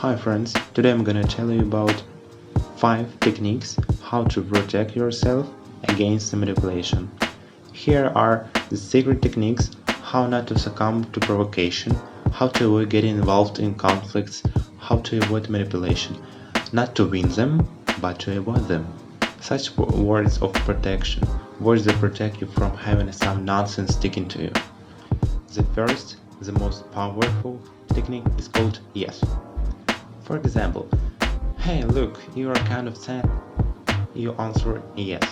Hi friends, today I'm gonna tell you about 5 techniques how to protect yourself against manipulation. Here are the secret techniques how not to succumb to provocation, how to avoid getting involved in conflicts, how to avoid manipulation, not to win them, but to avoid them. Such words of protection, words that protect you from having some nonsense sticking to you. The first, the most powerful technique is called yes. For example, hey look, you are kind of sad. You answer yes.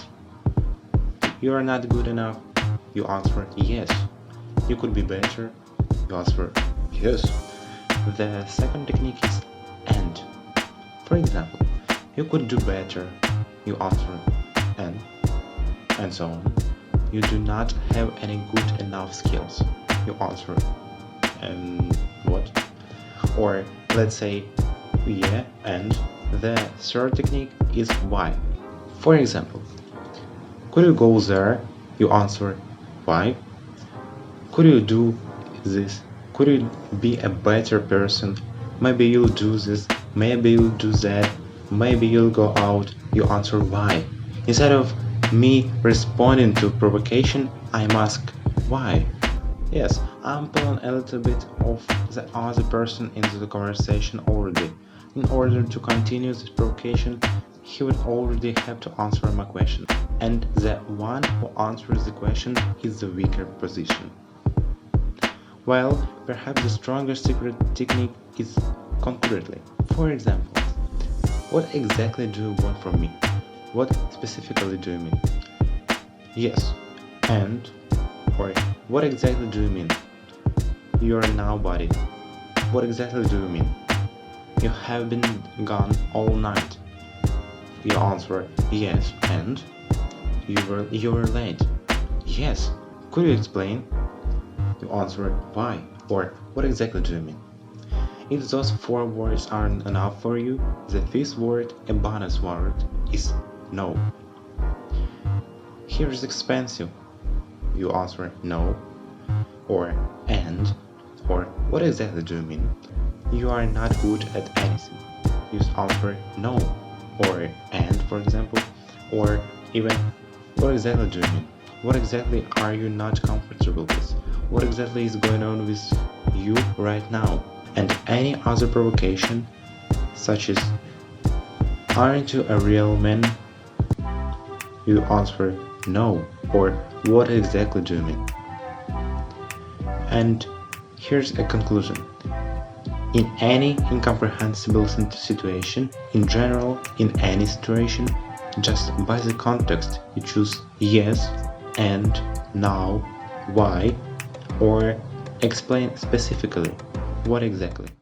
You are not good enough. You answer yes. You could be better. You answer yes. The second technique is and. For example, you could do better. You answer and so on. You do not have any good enough skills. You answer and what? Or let's say yeah, and the third technique is why. For example, could you go there? You answer why. Could you do this? Could you be a better person? Maybe you'll do this, maybe you'll do that, maybe you'll go out. You answer why. Instead of me responding to provocation, I ask why. Yes, I'm pulling a little bit of the other person into the conversation already. In order to continue this provocation, he would already have to answer my question. And the one who answers the question is the weaker position. Well, perhaps the strongest secret technique is concretely. For example, what exactly do you want from me? What specifically do you mean? Yes, and or what exactly do you mean? You are now body. What exactly do you mean? You have been gone all night. You answer yes, and you were late. Yes, could you explain? You answer why or what exactly do you mean? If those 4 words aren't enough for you, the 5th word, a bonus word, is no. Here's expensive. You answer no or and or what exactly do you mean? You are not good at anything. You answer no or and, for example, or even what exactly do you mean? What exactly are you not comfortable with? What exactly is going on with you right now? And any other provocation, such as aren't you a real man? You answer no or what exactly do you mean? And here's a conclusion. In any incomprehensible situation, in general, in any situation, just by the context, you choose yes, and, now, why, or explain specifically what exactly.